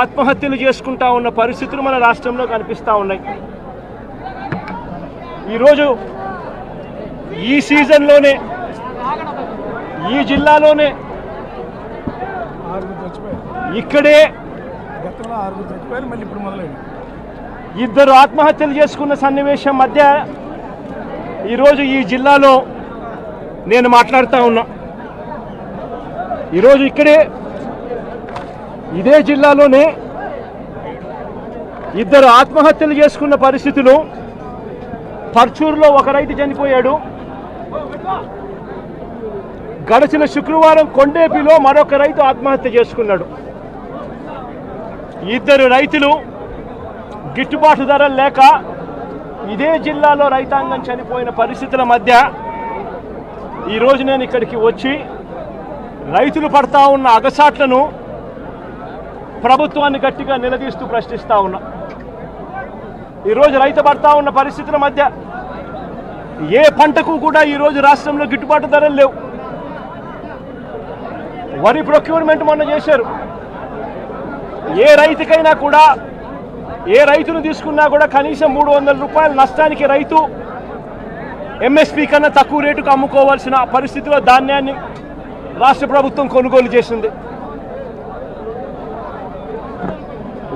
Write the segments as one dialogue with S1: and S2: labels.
S1: ఆత్మహత్యలు చేసుకుంటా ఉన్న పరిస్థితులు మన రాష్ట్రంలో కనిపిస్తూ ఉన్నాయి. ఈరోజు ఈ సీజన్లోనే ఈ జిల్లాలోనే ఇక్కడే ఇద్దరు ఆత్మహత్యలు చేసుకున్న సన్నివేశం మధ్య ఈరోజు ఈ జిల్లాలో నేను మాట్లాడుతూ ఉన్నా. ఈరోజు ఇక్కడే ఇదే జిల్లాలోనే ఇద్దరు ఆత్మహత్యలు చేసుకున్న పరిస్థితులు. పర్చూరులో ఒక రైతు చనిపోయాడు. గడిచిన శుక్రవారం కొండేపిలో మరొక రైతు ఆత్మహత్య చేసుకున్నాడు. ఇద్దరు రైతులు గిట్టుబాటు ధరలు లేక ఇదే జిల్లాలో రైతాంగం చనిపోయిన పరిస్థితుల మధ్య ఈరోజు నేను ఇక్కడికి వచ్చి రైతులు పడతా ఉన్న అగసాట్లను ప్రభుత్వాన్ని గట్టిగా నిలదీస్తూ ప్రశ్నిస్తూ ఉన్నా. ఈరోజు రైతు పడతా ఉన్న పరిస్థితుల మధ్య ఏ పంటకు కూడా ఈరోజు రాష్ట్రంలో గిట్టుబాటు ధరలు లేవు. వరి ప్రొక్యూర్మెంట్ మొన్న చేశారు. ఏ రైతుకైనా కూడా ఏ రైతును తీసుకున్నా కూడా కనీసం 300 రూపాయల నష్టానికి రైతు ఎంఎస్పీ కన్నా తక్కువ రేటుకు అమ్ముకోవాల్సిన పరిస్థితిలో ధాన్యాన్ని రాష్ట్ర ప్రభుత్వం కొనుగోలు చేసింది.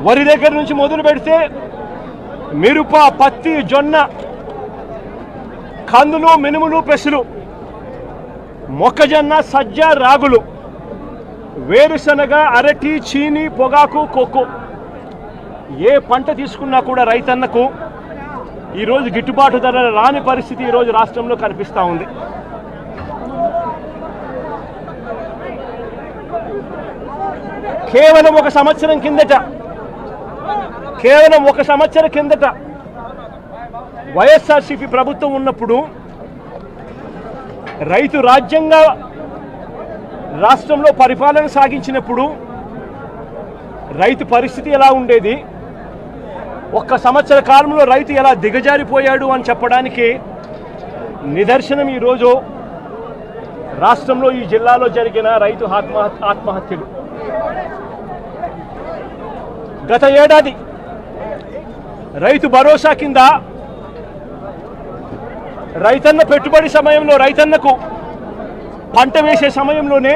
S1: వరి దగ్గర నుంచి మొదలు పెడితే మిరప, పత్తి, జొన్న, కందులు, మినుములు, పెసలు, మొక్కజొన్న, సజ్జ, రాగులు, వేరుశనగ, అరటి, చీని, పొగాకు, కోకో ఏ పంట తీసుకున్నా కూడా రైతన్నకు ఈరోజు గిట్టుబాటు ధర రాని పరిస్థితి ఈరోజు రాష్ట్రంలో కనిపిస్తూ ఉంది. కేవలం ఒక సంవత్సరం కిందట వైఎస్ఆర్సీపీ ప్రభుత్వం ఉన్నప్పుడు రైతు రాజ్యంగా రాష్ట్రంలో పరిపాలన సాగించినప్పుడు రైతు పరిస్థితి ఎలా ఉండేది, ఒక్క సంవత్సర కాలంలో రైతు ఎలా దిగజారిపోయాడు అని చెప్పడానికి నిదర్శనం ఈరోజు రాష్ట్రంలో ఈ జిల్లాలో జరిగిన రైతు ఆత్మహత్యలు. గత ఏడాది రైతు భరోసా కింద రైతన్న పెట్టుబడి సమయంలో రైతన్నకు పంట వేసే సమయంలోనే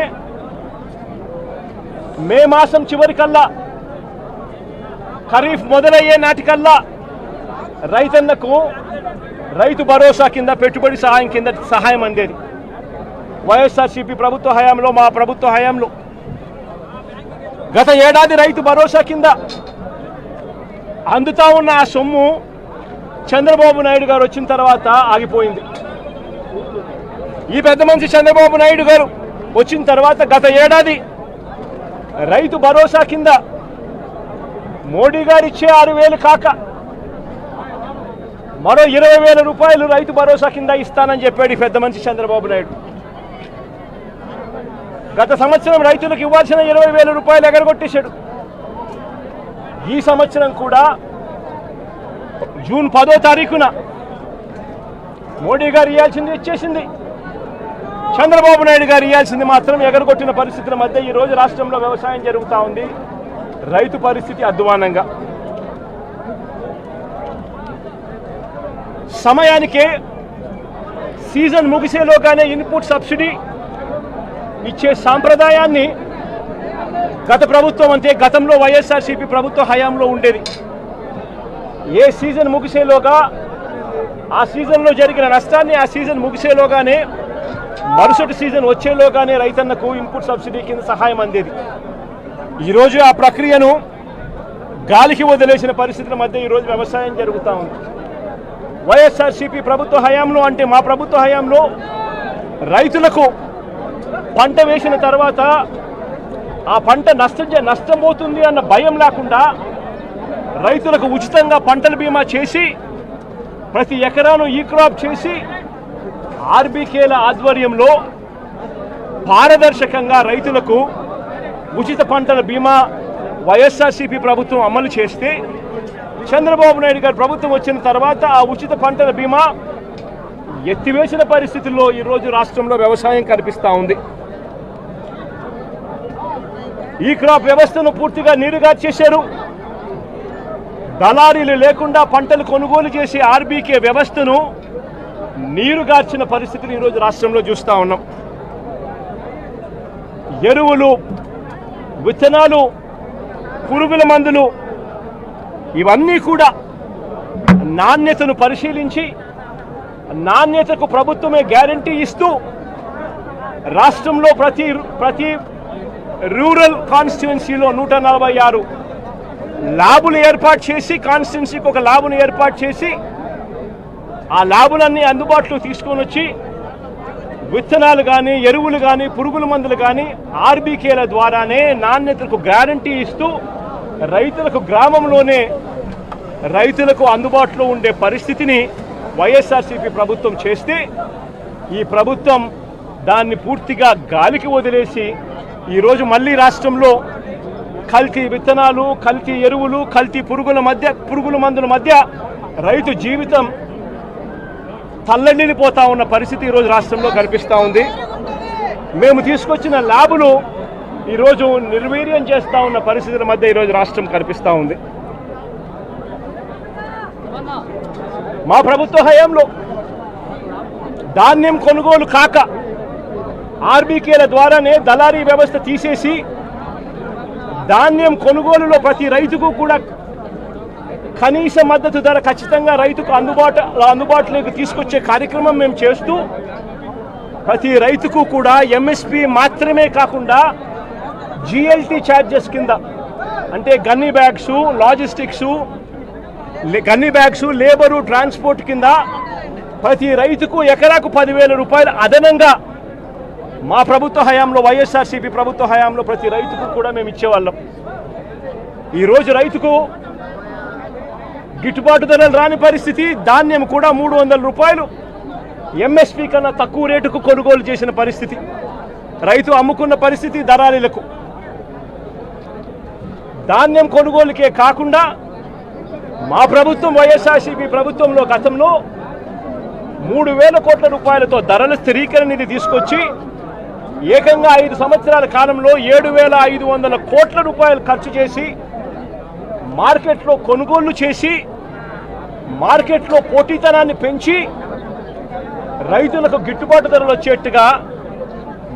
S1: మే మాసం చివరికల్లా ఖరీఫ్ మొదలయ్యే నాటికల్లా రైతన్నకు రైతు భరోసా కింద పెట్టుబడి సహాయం కింద సహాయం అందేది. వైఎస్ఆర్సీపీ ప్రభుత్వ హయాంలో, మా ప్రభుత్వ హయాంలో గత ఏడాది రైతు భరోసా కింద అందుతా ఉన్న ఆ సొమ్ము చంద్రబాబు నాయుడు గారు వచ్చిన తర్వాత ఆగిపోయింది. ఈ పెద్ద మనిషి చంద్రబాబు నాయుడు గారు వచ్చిన తర్వాత గత ఏడాది రైతు భరోసా కింద మోడీ గారు ఇచ్చే 6,000 కాక మరో 20,000 రూపాయలు రైతు భరోసా కింద ఇస్తానని చెప్పాడు ఈ పెద్ద మనిషి చంద్రబాబు నాయుడు. గత సంవత్సరం రైతులకు ఇవ్వాల్సిన 20,000 రూపాయలు ఎగరగొట్టేశాడు. ఈ సంవత్సరం కూడా జూన్ 10వ తారీఖున మోడీ గారు ఇవ్వాల్సింది ఇచ్చేసింది, చంద్రబాబు నాయుడు గారు ఇవ్వాల్సింది మాత్రం ఎగరగొట్టిన పరిస్థితుల మధ్య ఈరోజు రాష్ట్రంలో వ్యవసాయం జరుగుతూ ఉంది. రైతు పరిస్థితి అధ్వానంగా. సమయానికే సీజన్ ముగిసేలోగానే ఇన్పుట్ సబ్సిడీ ఇచ్చే సాంప్రదాయాన్ని గత ప్రభుత్వం అంటే గతంలో వైఎస్ఆర్సీపీ ప్రభుత్వ హయాంలో ఉండేది. ఏ సీజన్ ముగిసేలోగా ఆ సీజన్లో జరిగిన నష్టాన్ని ఆ సీజన్ ముగిసేలోగానే మరుసటి సీజన్ వచ్చేలోగానే రైతన్నకు ఇన్పుట్ సబ్సిడీ కింద సహాయం అందేది. ఈరోజు ఆ ప్రక్రియను గాలికి వదిలేసిన పరిస్థితుల మధ్య ఈరోజు వ్యవసాయం జరుగుతూ ఉంది. వైఎస్ఆర్సీపీ ప్రభుత్వ హయాంలో అంటే మా ప్రభుత్వ హయాంలో రైతులకు పంట వేసిన తర్వాత ఆ పంట నష్టం పోతుంది అన్న భయం లేకుండా రైతులకు ఉచితంగా పంటల బీమా చేసి ప్రతి ఎకరాను ఈ క్రాప్ చేసి ఆర్బీకేల ఆధ్వర్యంలో పారదర్శకంగా రైతులకు ఉచిత పంటల బీమా వైఎస్ఆర్సీపీ ప్రభుత్వం అమలు చేస్తే చంద్రబాబు నాయుడు గారు ప్రభుత్వం వచ్చిన తర్వాత ఆ ఉచిత పంటల బీమా ఎత్తివేసిన పరిస్థితుల్లో ఈరోజు రాష్ట్రంలో వ్యవసాయం కనిపిస్తూ ఉంది. ఈ క్రాప్ వ్యవస్థను పూర్తిగా నీరుగార్చేశారు. దళారీలు లేకుండా పంటలు కొనుగోలు చేసి ఆర్బీకే వ్యవస్థను నీరుగార్చిన పరిస్థితిని ఈరోజు రాష్ట్రంలో చూస్తూ ఉన్నాం. ఎరువులు, విత్తనాలు, పురుగుల మందులు ఇవన్నీ కూడా నాణ్యతను పరిశీలించి నాణ్యతకు ప్రభుత్వమే గ్యారంటీ ఇస్తూ రాష్ట్రంలో ప్రతి రూరల్ కాన్స్టిట్యుయెన్సీలో 146 ల్యాబులు ఏర్పాటు చేసి, కాన్స్టిట్యుయెన్సీకి ఒక ల్యాబును ఏర్పాటు చేసి ఆ ల్యాబులన్నీ అందుబాటులో తీసుకొని వచ్చి విత్తనాలు కానీ, ఎరువులు కానీ, పురుగుల మందులు కానీ ఆర్బీకేల ద్వారానే నాణ్యతకు గ్యారంటీ ఇస్తూ రైతులకు గ్రామంలోనే రైతులకు అందుబాటులో ఉండే పరిస్థితిని వైఎస్ఆర్సీపీ ప్రభుత్వం చేస్తే ఈ ప్రభుత్వం దాన్ని పూర్తిగా గాలికి వదిలేసి ఈరోజు మళ్ళీ రాష్ట్రంలో కల్తీ విత్తనాలు, కల్తీ ఎరువులు, కల్తీ పురుగుల మందుల మధ్య రైతు జీవితం తల్లడిల్లిపోతా ఉన్న పరిస్థితి ఈరోజు రాష్ట్రంలో కనిపిస్తూ ఉంది. మేము తీసుకొచ్చిన ల్యాబులు ఈరోజు నిర్వీర్యం చేస్తూ ఉన్న పరిస్థితుల మధ్య ఈరోజు రాష్ట్రం కనిపిస్తూ ఉంది. మా ప్రభుత్వ హయాంలో ధాన్యం కొనుగోలు కాక ఆర్బీకేల ద్వారానే దళారీ వ్యవస్థ తీసేసి ధాన్యం కొనుగోలులో ప్రతి రైతుకు కూడా కనీస మద్దతు ధర ఖచ్చితంగా రైతుకు అందుబాటులోకి తీసుకొచ్చే కార్యక్రమం మేము చేస్తూ ప్రతి రైతుకు కూడా ఎంఎస్పి మాత్రమే కాకుండా జిఎల్టీ ఛార్జెస్ కింద అంటే gunny bags, logistics, gunny bags, labour, transport కింద ప్రతి రైతుకు ఎకరాకు 10,000 రూపాయలు అదనంగా మా ప్రభుత్వ హయాంలో, వైఎస్ఆర్సీపీ ప్రభుత్వ హయాంలో ప్రతి రైతుకు కూడా మేము ఇచ్చేవాళ్ళం. ఈరోజు రైతుకు గిట్టుబాటు ధరలు రాని పరిస్థితి. ధాన్యం కూడా 300 రూపాయలు ఎంఎస్పీ కన్నా తక్కువ రేటుకు కొనుగోలు చేసిన పరిస్థితి. రైతు అమ్ముకున్న పరిస్థితి దళారీలకు. ధాన్యం కొనుగోలుకే కాకుండా మా ప్రభుత్వం వైఎస్ఆర్సీపీ ప్రభుత్వంలో గతంలో 3,000 కోట్ల రూపాయలతో ధరల స్థిరీకరణ నిధి తీసుకొచ్చి ఏకంగా 5 సంవత్సరాల కాలంలో 7,500 కోట్ల రూపాయలు ఖర్చు చేసి మార్కెట్లో కొనుగోళ్లు చేసి మార్కెట్లో పోటీతనాన్ని పెంచి రైతులకు గిట్టుబాటు ధరలు వచ్చేట్టుగా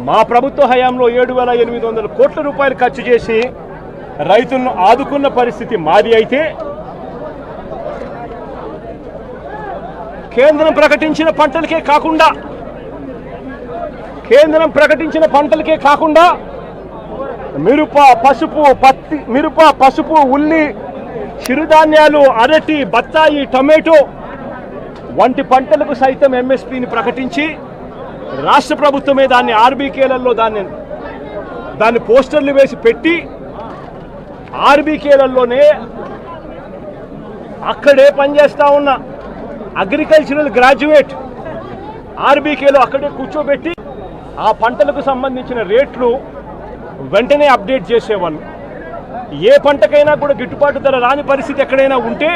S1: మా ప్రభుత్వ హయాంలో 7,800 కోట్ల రూపాయలు ఖర్చు చేసి రైతులను ఆదుకున్న పరిస్థితి మాది. అయితే కేంద్రం ప్రకటించిన పంటలకే కాకుండా మిరప, పసుపు, ఉల్లి, చిరుధాన్యాలు, అరటి, బత్తాయి, టొమాటో వంటి పంటలకు సైతం ఎంఎస్పీని ప్రకటించి రాష్ట్ర ప్రభుత్వమే దాన్ని ఆర్బీకేలలో దాన్ని పోస్టర్లు వేసి పెట్టి ఆర్బీకేలలోనే అక్కడే పనిచేస్తా ఉన్న అగ్రికల్చరల్ గ్రాడ్యుయేట్ ఆర్బీకేలో అక్కడే కూర్చోబెట్టి ఆ పంటలకు సంబంధించిన రేట్లు వెంటనే అప్డేట్ చేసేవాళ్ళు. ఏ పంటకైనా కూడా గిట్టుబాటు ధర రాని పరిస్థితి ఎక్కడైనా ఉంటే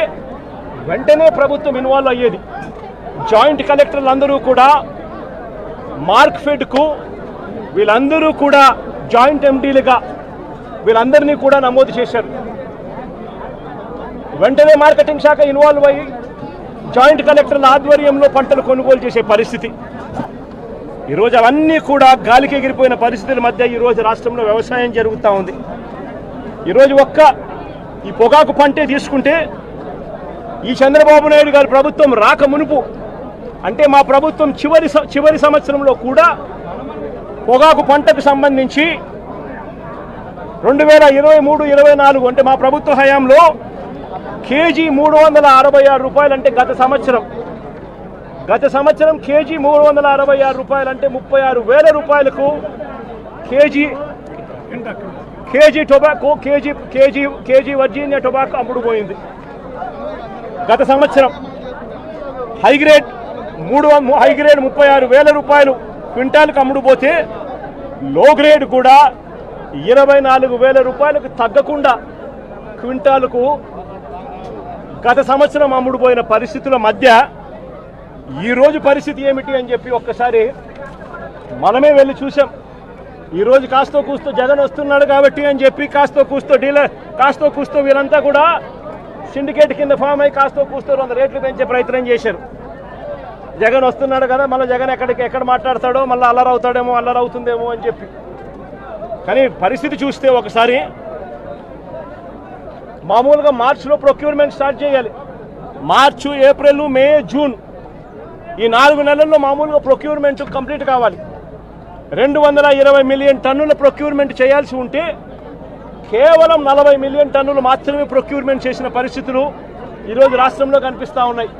S1: వెంటనే ప్రభుత్వం ఇన్వాల్వ్ అయ్యేది. జాయింట్ కలెక్టర్లు అందరూ కూడా మార్క్ఫెడ్కు వీళ్ళందరూ కూడా జాయింట్ ఎండీలుగా వీళ్ళందరినీ కూడా నమోదు చేశారు. వెంటనే మార్కెటింగ్ శాఖ ఇన్వాల్వ్ అయ్యి జాయింట్ కలెక్టర్ల ఆధ్వర్యంలో పంటలు కొనుగోలు చేసే పరిస్థితి. ఈరోజు అవన్నీ కూడా గాలికి ఎగిరిపోయిన పరిస్థితుల మధ్య ఈరోజు రాష్ట్రంలో వ్యవసాయం జరుగుతూ ఉంది. ఈరోజు ఈ పొగాకు పంటే తీసుకుంటే ఈ చంద్రబాబు నాయుడు గారి ప్రభుత్వం రాక మునుపు అంటే మా ప్రభుత్వం చివరి సంవత్సరంలో కూడా పొగాకు పంటకు సంబంధించి 2023-24 అంటే మా ప్రభుత్వ హయాంలో కేజీ 366 రూపాయలు అంటే గత సంవత్సరం కేజీ 366 రూపాయలు అంటే 36,000 రూపాయలకు kg tobacco kg Virginia tobacco అమ్ముడుపోయింది. గత సంవత్సరం హైగ్రేడ్ 36,000 రూపాయలు క్వింటాల్కి అమ్ముడుపోతే లో గ్రేడ్ కూడా 24,000 రూపాయలకు తగ్గకుండా క్వింటాలకు గత సంవత్సరం అమ్ముడుపోయిన పరిస్థితుల మధ్య ఈరోజు పరిస్థితి ఏమిటి అని చెప్పి ఒక్కసారి మనమే వెళ్ళి చూసాం. ఈరోజు కాస్తో కూస్తో జగన్ వస్తున్నాడు కాబట్టి అని చెప్పి కాస్తో కూస్తో వీళ్ళంతా కూడా సిండికేట్ కింద ఫామ్ అయ్యి కాస్తో కూస్తో 100 రేట్లు పెంచే ప్రయత్నం చేశారు. జగన్ వస్తున్నాడు కదా, మళ్ళీ జగన్ ఎక్కడ మాట్లాడతాడో, మళ్ళీ అల్లరవుతాడేమో, అల్లరవుతుందేమో అని చెప్పి. కానీ పరిస్థితి చూస్తే ఒకసారి మామూలుగా మార్చిలో ప్రొక్యూర్మెంట్ స్టార్ట్ చేయాలి. మార్చు, ఏప్రిల్, మే, జూన్ ఈ 4 నెలల్లో మామూలుగా ప్రొక్యూర్మెంట్ కంప్లీట్ కావాలి. 220 మిలియన్ టన్నుల ప్రొక్యూర్మెంట్ చేయాల్సి ఉంటే కేవలం 40 మిలియన్ టన్నులు మాత్రమే ప్రొక్యూర్మెంట్ చేసిన పరిస్థితులు ఈరోజు రాష్ట్రంలో కనిపిస్తూ ఉన్నాయి.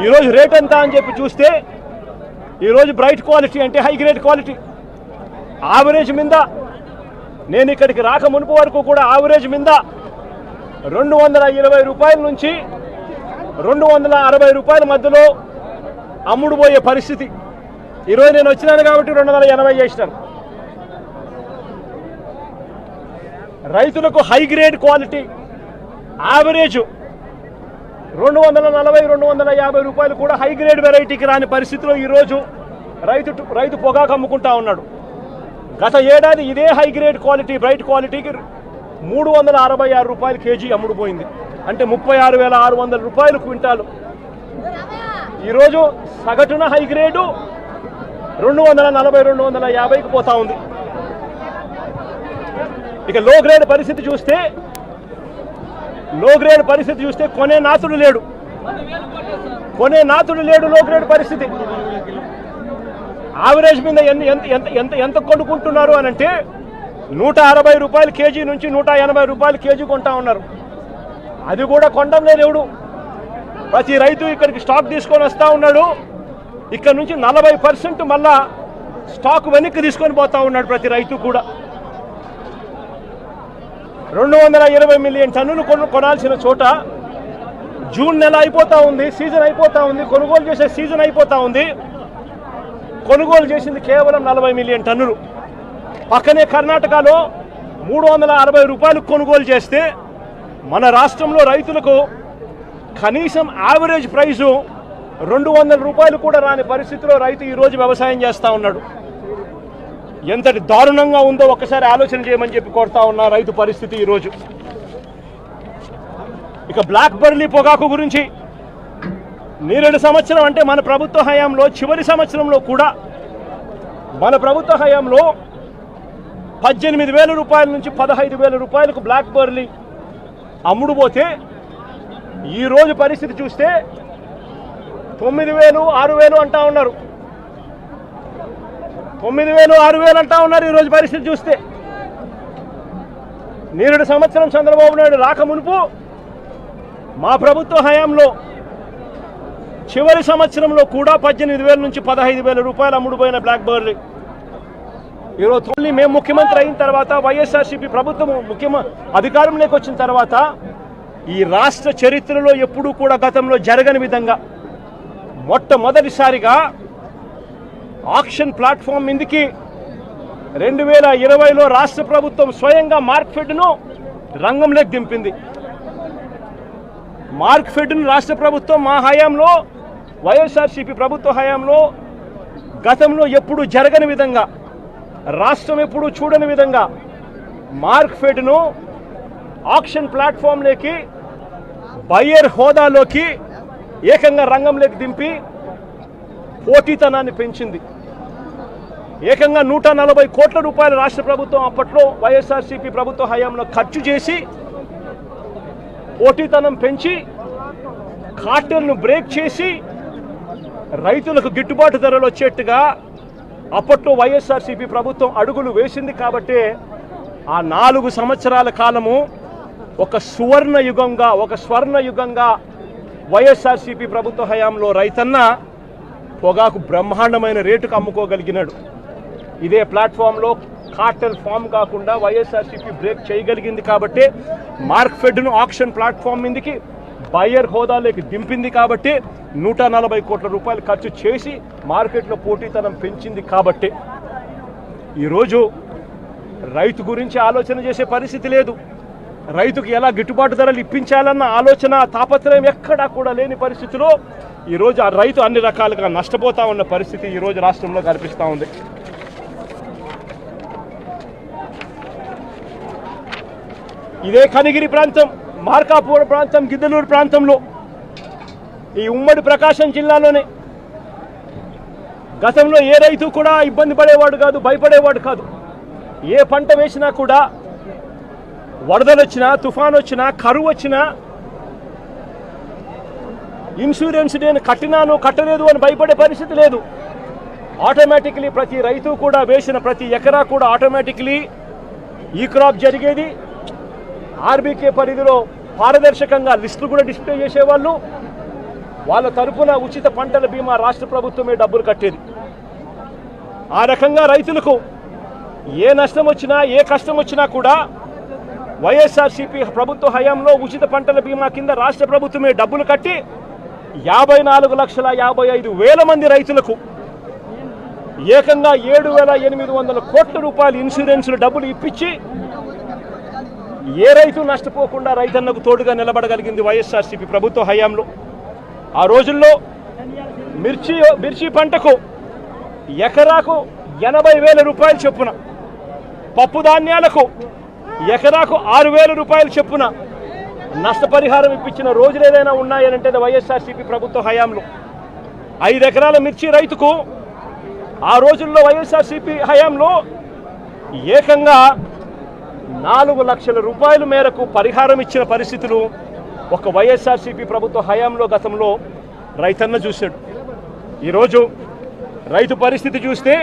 S1: ఈరోజు రేట్ ఎంత అని చెప్పి చూస్తే ఈరోజు బ్రైట్ క్వాలిటీ అంటే హై గ్రేడ్ క్వాలిటీ ఆవరేజ్ మీద, నేను ఇక్కడికి రాక మునుపు వరకు కూడా ఆవరేజ్ మీద 220 రూపాయల నుంచి 260 రూపాయల మధ్యలో అమ్ముడు పోయే పరిస్థితి. ఈరోజు నేను వచ్చినాను కాబట్టి 280 చేసినాను. రైతులకు హై గ్రేడ్ క్వాలిటీ యావరేజ్ 240-250 రూపాయలు కూడా హై గ్రేడ్ వెరైటీకి రాని పరిస్థితిలో ఈరోజు రైతు పొగాకు అమ్ముకుంటా ఉన్నాడు. గత ఏడాది ఇదే హై గ్రేడ్ క్వాలిటీ బ్రైట్ క్వాలిటీకి 366 రూపాయలు కేజీ అమ్ముడు పోయింది. అంటే 36,600 రూపాయలు క్వింటాలు. ఈరోజు సగటున హై గ్రేడు 240-250కి పోతా ఉంది. ఇక లో గ్రేడ్ పరిస్థితి చూస్తే కొనే నాతుడు లేడు. లో గ్రేడ్ పరిస్థితి. యావరేజ్ మీద ఎంత కొనుక్కుంటున్నారు అని అంటే 160 రూపాయల కేజీ నుంచి 180 రూపాయల కేజీ కొంటా ఉన్నారు. అది కూడా కొండం లేదు ఎవడు. ప్రతి రైతు ఇక్కడికి స్టాక్ తీసుకొని వస్తూ ఉన్నాడు. ఇక్కడ నుంచి 40% మళ్ళా స్టాక్ వెనక్కి తీసుకొని పోతా ఉన్నాడు ప్రతి రైతు కూడా. 220 మిలియన్ టన్నులు కొనాల్సిన చోట జూన్ నెల అయిపోతా ఉంది, సీజన్ అయిపోతా ఉంది, కొనుగోలు చేసే సీజన్ అయిపోతా ఉంది. కొనుగోలు చేసింది కేవలం 40 మిలియన్ టన్నులు. పక్కనే కర్ణాటకలో 360 రూపాయలు కొనుగోలు చేస్తే మన రాష్ట్రంలో రైతులకు కనీసం యావరేజ్ ప్రైజు 200 రూపాయలు కూడా రాని పరిస్థితిలో రైతు ఈరోజు వ్యవసాయం చేస్తూ ఉన్నాడు. ఎంతటి దారుణంగా ఉందో ఒక్కసారి ఆలోచన చేయమని చెప్పి కోరుతా ఉన్నా రైతు పరిస్థితి ఈరోజు. ఇక బ్లాక్ బర్లీ పొగాకు గురించి నేరేడు సంవత్సరం అంటే మన ప్రభుత్వ హయాంలో చివరి సంవత్సరంలో కూడా మన ప్రభుత్వ హయాంలో 18,000 రూపాయల నుంచి 15,000 రూపాయలకు బ్లాక్ బర్లీ అమ్ముడు పోతే ఈరోజు పరిస్థితి చూస్తే 9,000, 6,000 అంటా ఉన్నారు. 9,000, 6,000 అంటా ఉన్నారు ఈరోజు పరిస్థితి చూస్తే. నేరేడు సంవత్సరం చంద్రబాబు నాయుడు రాక మునుపు మా ప్రభుత్వ హయాంలో చివరి సంవత్సరంలో కూడా 18,000 నుంచి 15,000 రూపాయలు అమ్ముడుపోయిన బ్లాక్ బర్లీ ఈరోజు మేము ముఖ్యమంత్రి అయిన తర్వాత వైఎస్ఆర్సీపీ ప్రభుత్వం అధికారంలోకి వచ్చిన తర్వాత ఈ రాష్ట్ర చరిత్రలో ఎప్పుడూ కూడా గతంలో జరగని విధంగా మొట్టమొదటిసారిగా ఆక్షన్ ప్లాట్ఫామ్ మీదకి 2020లో రాష్ట్ర ప్రభుత్వం స్వయంగా మార్క్ఫెడ్ను రంగంలోకి దింపింది. మార్క్ఫెడ్ను రాష్ట్ర ప్రభుత్వం మా హయాంలో వైఎస్ఆర్సీపీ ప్రభుత్వ హయాంలో గతంలో ఎప్పుడు జరగని విధంగా, రాష్ట్రం ఎప్పుడు చూడని విధంగా మార్క్ఫెడ్ను ఆక్షన్ ప్లాట్ఫామ్లోకి బయ్యర్ హోదాలోకి ఏకంగా రంగంలోకి దింపి పోటీతనాన్ని పెంచింది. ఏకంగా 140 కోట్ల రూపాయల రాష్ట్ర ప్రభుత్వం అప్పట్లో వైఎస్ఆర్సీపీ ప్రభుత్వ హయాంలో ఖర్చు చేసి పోటీతనం పెంచి కార్టెల్ను బ్రేక్ చేసి రైతులకు గిట్టుబాటు ధరలు వచ్చేట్టుగా అప్పట్లో వైఎస్ఆర్సీపీ ప్రభుత్వం అడుగులు వేసింది. కాబట్టి ఆ 4 సంవత్సరాల కాలము ఒక స్వర్ణ యుగంగా వైఎస్ఆర్సీపీ ప్రభుత్వ హయాంలో రైతన్న పొగాకు బ్రహ్మాండమైన రేటుకు అమ్ముకోగలిగినాడు. ఇదే ప్లాట్ఫామ్లో కార్టెల్ ఫామ్ కాకుండా వైఎస్ఆర్సీపీ బ్రేక్ చేయగలిగింది. కాబట్టి మార్క్ఫెడ్ను ఆక్షన్ ప్లాట్ఫామ్ మీదకి బయ్యర్ హోదాలోకి దింపింది. కాబట్టి 140 కోట్ల రూపాయలు ఖర్చు చేసి మార్కెట్లో పోటీతనం పెంచింది. కాబట్టి ఈరోజు రైతు గురించి ఆలోచన చేసే పరిస్థితి లేదు. రైతుకు ఎలా గిట్టుబాటు ధరలు ఇప్పించాలన్న ఆలోచన తాపత్రయం ఎక్కడా కూడా లేని పరిస్థితిలో ఈరోజు ఆ రైతు అన్ని రకాలుగా నష్టపోతా ఉన్న పరిస్థితి ఈరోజు రాష్ట్రంలో కనిపిస్తూ ఉంది. ఇదే కనిగిరి ప్రాంతం, మార్కాపురం ప్రాంతం, గిద్దలూరు ప్రాంతంలో, ఈ ఉమ్మడి ప్రకాశం జిల్లాలోనే గతంలో ఏ రైతు కూడా ఇబ్బంది పడేవాడు కాదు, భయపడేవాడు కాదు. ఏ పంట వేసినా కూడా వరదలు వచ్చినా, తుఫాన్ వచ్చినా, కరువు వచ్చినా, ఇన్సూరెన్స్ నేను కట్టినాను కట్టలేదు అని భయపడే పరిస్థితి లేదు. ఆటోమేటిక్లీ ప్రతి రైతు కూడా వేసిన ప్రతి ఎకరా కూడా ఆటోమేటిక్లీ ఈ క్రాప్ జరిగేది. ఆర్బీకే పరిధిలో పారదర్శకంగా లిస్టులు కూడా డిస్ప్లే చేసేవాళ్ళు. వాళ్ళ తరపున ఉచిత పంటల బీమా రాష్ట్ర ప్రభుత్వమే డబ్బులు కట్టేది. ఆ రకంగా రైతులకు ఏ నష్టం వచ్చినా, ఏ కష్టం వచ్చినా కూడా వైఎస్ఆర్సీపీ ప్రభుత్వ హయాంలో ఉచిత పంటల బీమా కింద రాష్ట్ర ప్రభుత్వమే డబ్బులు కట్టి 54,55,000 మంది రైతులకు ఏకంగా 7,800 కోట్ల రూపాయలు ఇన్సూరెన్సులు డబ్బులు ఇప్పించి ఏ రైతు నష్టపోకుండా రైతన్నకు తోడుగా నిలబడగలిగింది వైఎస్ఆర్సీపీ ప్రభుత్వ హయాంలో. ఆ రోజుల్లో మిర్చి పంటకు ఎకరాకు 80,000 రూపాయలు చొప్పున, పప్పు ధాన్యాలకు ఎకరాకు 6,000 రూపాయలు చొప్పున నష్టపరిహారం ఇప్పించిన రోజులు ఏదైనా ఉన్నాయనంటే వైఎస్ఆర్సీపీ ప్రభుత్వ హయాంలో. 5 ఎకరాల మిర్చి రైతుకు ఆ రోజుల్లో వైఎస్ఆర్సీపీ హయాంలో ఏకంగా 4 లక్షల రూపాయల మేరకు పరిహారం ఇచ్చిన పరిస్థితులు ఒక వైఎస్ఆర్సీపీ ప్రభుత్వ హయాంలో గతంలో రైతన్న చూశాడు. ఈరోజు రైతు పరిస్థితి చూస్తే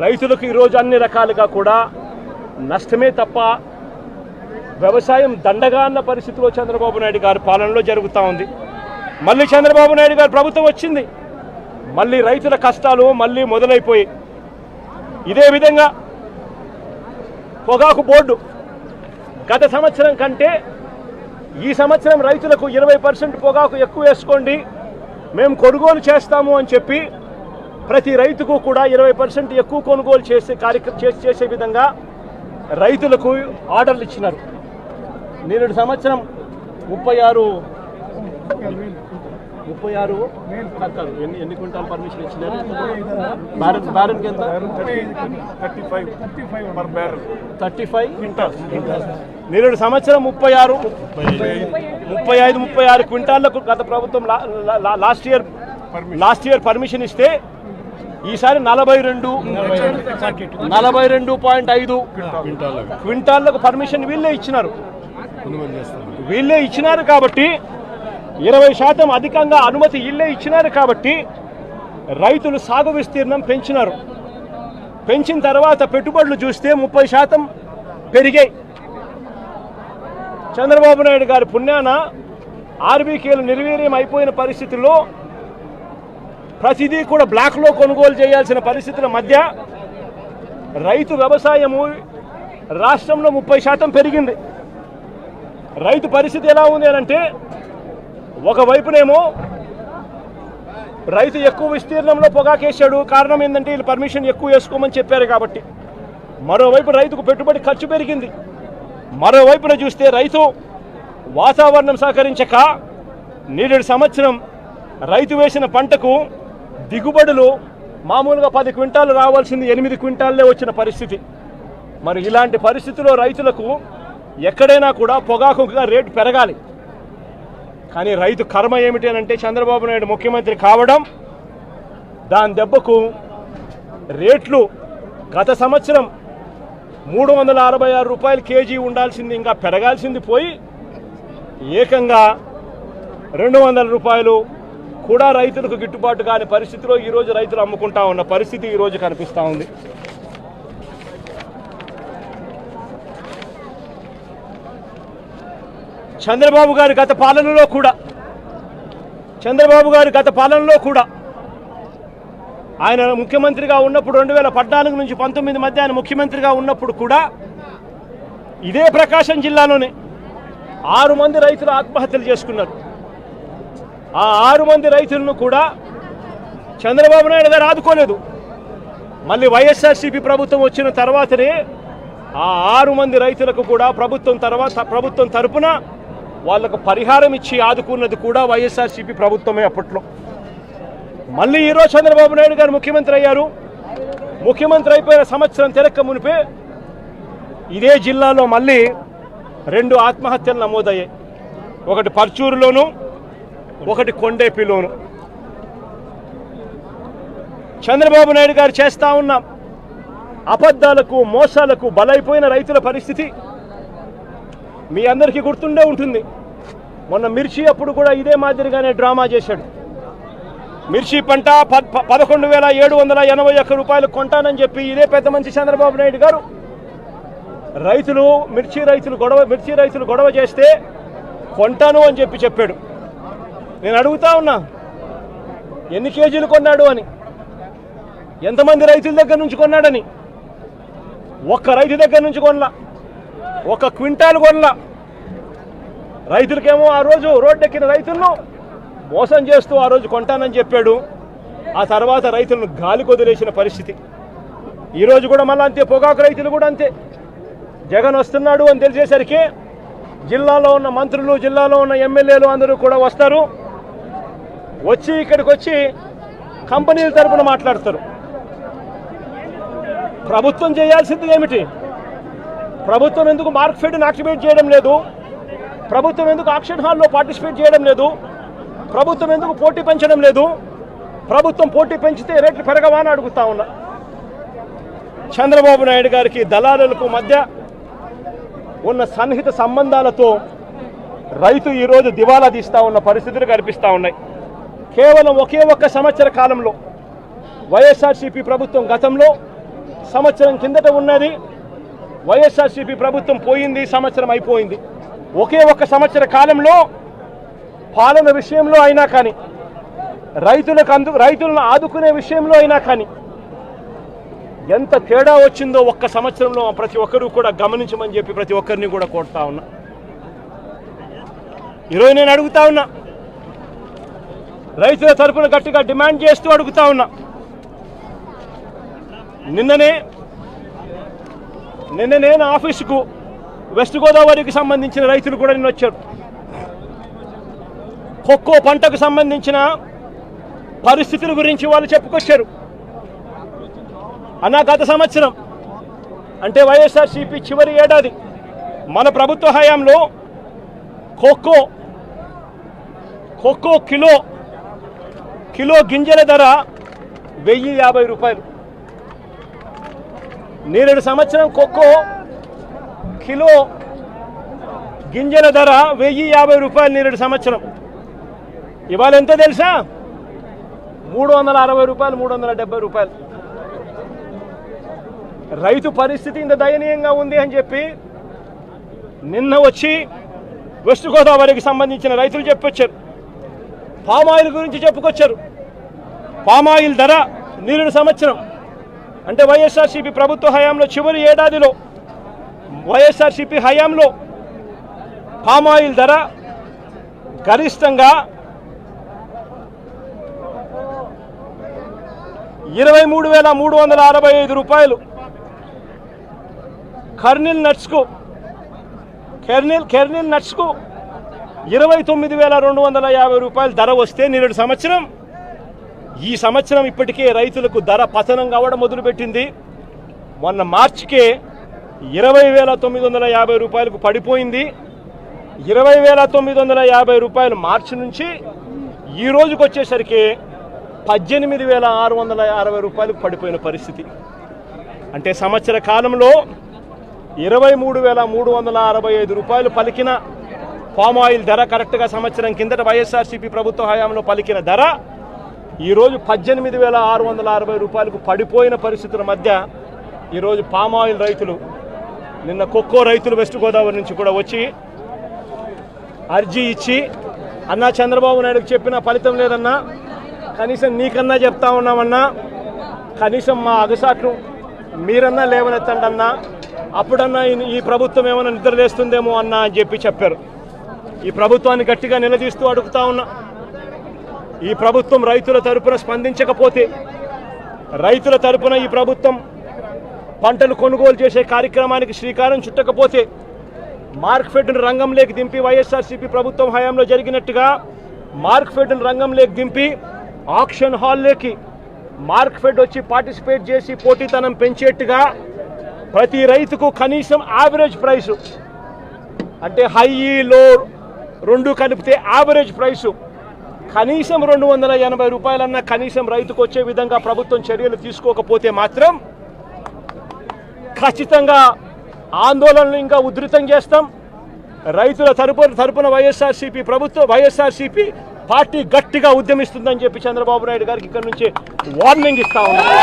S1: రైతులకు ఈరోజు అన్ని రకాలుగా కూడా నష్టమే తప్ప వ్యవసాయం దండగా అన్న పరిస్థితిలో చంద్రబాబు నాయుడు గారి పాలనలో జరుగుతూ ఉంది. మళ్ళీ చంద్రబాబు నాయుడు గారి ప్రభుత్వం వచ్చింది, మళ్ళీ రైతుల కష్టాలు మళ్ళీ మొదలైపోయి. ఇదే విధంగా పొగాకు బోర్డు గత సంవత్సరం కంటే ఈ సంవత్సరం రైతులకు 20% పొగాకు ఎక్కువ వేసుకోండి, మేము కొనుగోలు చేస్తాము అని చెప్పి ప్రతి రైతుకు కూడా 20% ఎక్కువ కొనుగోలు చేసే విధంగా రైతులకు ఆర్డర్లు ఇచ్చినారు. నేడు సంవత్సరం 36 ఎన్ని క్వింటాల్ పర్మిషన్ ఇచ్చినారు? బ్యారెన్కి ఎంత? 35 క్వింటాల్. నేడు సంవత్సరం 35 క్వింటాళ్లకు గత ప్రభుత్వం లాస్ట్ ఇయర్ పర్మిషన్ ఇస్తే ఈసారి 42.5 క్వింటాళ్లకు పర్మిషన్ వీళ్ళే ఇచ్చినారు కాబట్టి 20% అధికంగా అనుమతి వీళ్ళే ఇచ్చినారు కాబట్టి రైతులు సాగు విస్తీర్ణం పెంచినారు. పెంచిన తర్వాత పెట్టుబడులు చూస్తే 30% పెరిగాయి. చంద్రబాబు నాయుడు గారి పుణ్యాన ఆర్బీకేలు నిర్వీర్యం అయిపోయిన పరిస్థితుల్లో ప్రతిదీ కూడా బ్లాక్లో కొనుగోలు చేయాల్సిన పరిస్థితుల మధ్య రైతు వ్యవసాయము రాష్ట్రంలో 30% పెరిగింది. రైతు పరిస్థితి ఎలా ఉంది అంటే, ఒకవైపునేమో రైతు ఎక్కువ విస్తీర్ణంలో పొగాకేశాడు, కారణం ఏంటంటే వీళ్ళు పర్మిషన్ ఎక్కువ వేసుకోమని చెప్పారు కాబట్టి. మరోవైపు రైతుకు పెట్టుబడి ఖర్చు పెరిగింది. మరోవైపున చూస్తే రైతు వాతావరణం సహకరించక నేడు సంవత్సరం రైతు వేసిన పంటకు దిగుబడులు మామూలుగా 10 క్వింటాలు రావాల్సింది 8 క్వింటాల్లే వచ్చిన పరిస్థితి. మరి ఇలాంటి పరిస్థితిలో రైతులకు ఎక్కడైనా కూడా పొగాకుగా రేటు పెరగాలి. కానీ రైతు కర్మ ఏమిటి అంటే చంద్రబాబు నాయుడు ముఖ్యమంత్రి కావడం, దాని దెబ్బకు రేట్లు గత సంవత్సరం 366 రూపాయలు కేజీ ఉండాల్సింది ఇంకా పెరగాల్సింది పోయి ఏకంగా 200 రూపాయలు కూడా రైతులకు గిట్టుబాటు కాని పరిస్థితిలో ఈరోజు రైతులు అమ్ముకుంటా ఉన్న పరిస్థితి ఈరోజు కనిపిస్తూ ఉంది. చంద్రబాబు గారి గత పాలనలో కూడా ఆయన ముఖ్యమంత్రిగా ఉన్నప్పుడు 2014 నుంచి 19 మధ్య ఆయన ముఖ్యమంత్రిగా ఉన్నప్పుడు కూడా ఇదే ప్రకాశం జిల్లాలోనే 6 మంది రైతులు ఆత్మహత్యలు చేసుకున్నారు. ఆ 6 మంది రైతులను కూడా చంద్రబాబు నాయుడు గారు ఆదుకోలేదు. మళ్ళీ వైఎస్ఆర్సీపీ ప్రభుత్వం వచ్చిన తర్వాతనే ఆ 6 మంది రైతులకు కూడా ప్రభుత్వం తరపున వాళ్లకు పరిహారం ఇచ్చి ఆదుకున్నది కూడా వైఎస్ఆర్సీపీ ప్రభుత్వమే అప్పట్లో. మళ్ళీ ఈరోజు చంద్రబాబు నాయుడు గారు ముఖ్యమంత్రి అయ్యారు. ముఖ్యమంత్రి అయిపోయిన సంవత్సరం తిరక్క మునిపే ఇదే జిల్లాలో మళ్ళీ 2 ఆత్మహత్యలు నమోదయ్యాయి. ఒకటి పర్చూరులోను, ఒకటి కొండేపిలోను. చంద్రబాబు నాయుడు గారు చేస్తా ఉన్న అబద్ధాలకు, మోసాలకు బలైపోయిన రైతుల పరిస్థితి మీ అందరికీ గుర్తుండే ఉంటుంది. మొన్న మిర్చి అప్పుడు కూడా ఇదే మాదిరిగానే డ్రామా చేశాడు. మిర్చి పంట 11,781 రూపాయలు కొంటానని చెప్పి ఇదే పెద్ద మనిషి చంద్రబాబు నాయుడు గారు మిర్చి రైతులు గొడవ చేస్తే కొంటాను అని చెప్పాడు. నేను అడుగుతా ఉన్నా, ఎన్ని కేజీలు కొన్నాడు అని, ఎంతమంది రైతుల దగ్గర నుంచి కొన్నాడని. ఒక్క రైతు దగ్గర నుంచి కొనలా, 1 క్వింటాల్ కొనలా. రైతులకేమో ఆ రోజు రోడ్డెక్కిన రైతులను మోసం చేస్తూ ఆ రోజు కొంటానని చెప్పాడు. ఆ తర్వాత రైతులను గాలి కొదిలేసిన పరిస్థితి. ఈరోజు కూడా మళ్ళీ అంతే. పొగాకు రైతులు కూడా అంతే. జగన్ వస్తున్నాడు అని తెలిసేసరికి జిల్లాలో ఉన్న మంత్రులు, జిల్లాలో ఉన్న ఎమ్మెల్యేలు అందరూ కూడా వస్తారు. వచ్చి ఇక్కడికి వచ్చి కంపెనీల తరపున మాట్లాడతారు. ప్రభుత్వం చేయాల్సింది ఏమిటి? ప్రభుత్వం ఎందుకు మార్కెట్ని యాక్టివేట్ చేయడం లేదు? ప్రభుత్వం ఎందుకు ఆక్షన్ హాల్లో పార్టిసిపేట్ చేయడం లేదు? ప్రభుత్వం ఎందుకు పోటీ పెంచడం లేదు? ప్రభుత్వం పోటీ పెంచితే రేట్లు పెరగవా అని అడుగుతా ఉన్నా. చంద్రబాబు నాయుడు గారికి దళారులకు మధ్య ఉన్న సన్నిహిత సంబంధాలతో రైతు ఈరోజు దివాలా తీస్తూ ఉన్న పరిస్థితులు కనిపిస్తూ ఉన్నాయి. కేవలం ఒకే ఒక్క సంవత్సర కాలంలో వైఎస్ఆర్సీపీ ప్రభుత్వం గతంలో సంవత్సరం కిందట ఉన్నది, వైఎస్ఆర్సీపీ ప్రభుత్వం పోయింది, సంవత్సరం అయిపోయింది. ఒకే ఒక్క సంవత్సర కాలంలో పాలన విషయంలో అయినా కానీ, రైతులను ఆదుకునే విషయంలో అయినా కానీ ఎంత తేడా వచ్చిందో ఒక్క సంవత్సరంలో ప్రతి ఒక్కరూ కూడా గమనించమని చెప్పి ప్రతి ఒక్కరిని కూడా కోరుతా ఉన్నా. ఈరోజు నేను అడుగుతా ఉన్నా, రైతుల తరపున గట్టిగా డిమాండ్ చేస్తూ అడుగుతా ఉన్నా. నిన్ననే నా ఆఫీసుకు వెస్ట్ గోదావరికి సంబంధించిన రైతులు కూడా నిన్న వచ్చారు. కోకో పంటకు సంబంధించిన పరిస్థితుల గురించి వాళ్ళు చెప్పుకొచ్చారు. అన్న, గత సంవత్సరం అంటే వైఎస్ఆర్సీపీ చివరి ఏడాది మన ప్రభుత్వ హయాంలో కోకో కిలో గింజల ధర 1,050 రూపాయలు. నేరేడు సంవత్సరం కోకో కిలో గింజల ధర 1,050 రూపాయలు నేరేడు సంవత్సరం. ఇవాళ ఎంతో తెలుసా? 360 రూపాయలు, 370 రూపాయలు. రైతు పరిస్థితి ఇంత దయనీయంగా ఉంది అని చెప్పి నిన్న వచ్చి వెస్ట్ గోదావరికి సంబంధించిన రైతులు చెప్పొచ్చారు. పామాయిల్ గురించి చెప్పుకొచ్చారు. పామాయిల్ ధర నేరేడు సంవత్సరం అంటే వైఎస్ఆర్సీపీ ప్రభుత్వ హయాంలో చివరి ఏడాదిలో వైఎస్ఆర్సీపీ హయాంలో పామాయిల్ ధర గరిష్టంగా 23,365 రూపాయలు. కెర్నిల్ నట్స్కు 29,250 రూపాయలు ధర వస్తే నేరేడు సంవత్సరం, ఈ సంవత్సరం ఇప్పటికే రైతులకు ధర పతనం కావడం మొదలుపెట్టింది. మొన్న మార్చికే 20,950 రూపాయలకు పడిపోయింది. 20,950 రూపాయలు మార్చి నుంచి ఈ రోజుకి వచ్చేసరికి 18,660 రూపాయలకు పడిపోయిన పరిస్థితి. అంటే సంవత్సర కాలంలో 23,365 రూపాయలు పలికిన పామాయిల్ ధర కరెక్ట్గా సంవత్సరం కిందట వైఎస్ఆర్సీపీ ప్రభుత్వ హయాంలో పలికిన ధర ఈరోజు 18,660 రూపాయలకు పడిపోయిన పరిస్థితుల మధ్య ఈరోజు పామాయిల్ రైతులు, నిన్న కోకో రైతులు వెస్ట్ గోదావరి నుంచి కూడా వచ్చి అర్జీ ఇచ్చి, అన్నా చంద్రబాబు నాయుడుకి చెప్పిన ఫలితం లేదన్నా, కనీసం నీకన్నా చెప్తా ఉన్నామన్నా, కనీసం మా అగసాట్లు మీరన్నా లేవనెత్తండి అన్నా, అప్పుడన్నా ఈ ప్రభుత్వం ఏమైనా నిద్రలేస్తుందేమో అన్నా అని చెప్పారు. ఈ ప్రభుత్వాన్ని గట్టిగా నిలదీస్తూ అడుగుతా ఉన్నా. ఈ ప్రభుత్వం రైతుల తరపున స్పందించకపోతే, రైతుల తరపున ఈ ప్రభుత్వం పంటలు కొనుగోలు చేసే కార్యక్రమానికి శ్రీకారం చుట్టకపోతే, మార్కెట్ను రంగంలోకి దింపి వైఎస్ఆర్సీపీ ప్రభుత్వం హయాంలో జరిగినట్టుగా మార్కెట్ను రంగంలోకి దింపి ఆక్షన్ హాల్లోకి మార్కెట్ వచ్చి పార్టిసిపేట్ చేసి పోటీతనం పెంచేట్టుగా ప్రతి రైతుకు కనీసం యావరేజ్ ప్రైసు అంటే హై లో రెండు కలిపితే యావరేజ్ ప్రైసు కనీసం 280 రూపాయలన్నా కనీసం రైతుకు వచ్చే విధంగా ప్రభుత్వం చర్యలు తీసుకోకపోతే మాత్రం ఖచ్చితంగా ఆందోళనలు ఇంకా ఉధృతం చేస్తాం. రైతుల తరపున వైఎస్ఆర్సీపీ పార్టీ గట్టిగా ఉద్యమిస్తుందని చెప్పి చంద్రబాబు నాయుడు గారికి ఇక్కడ నుంచి వార్నింగ్ ఇస్తా ఉన్నారు.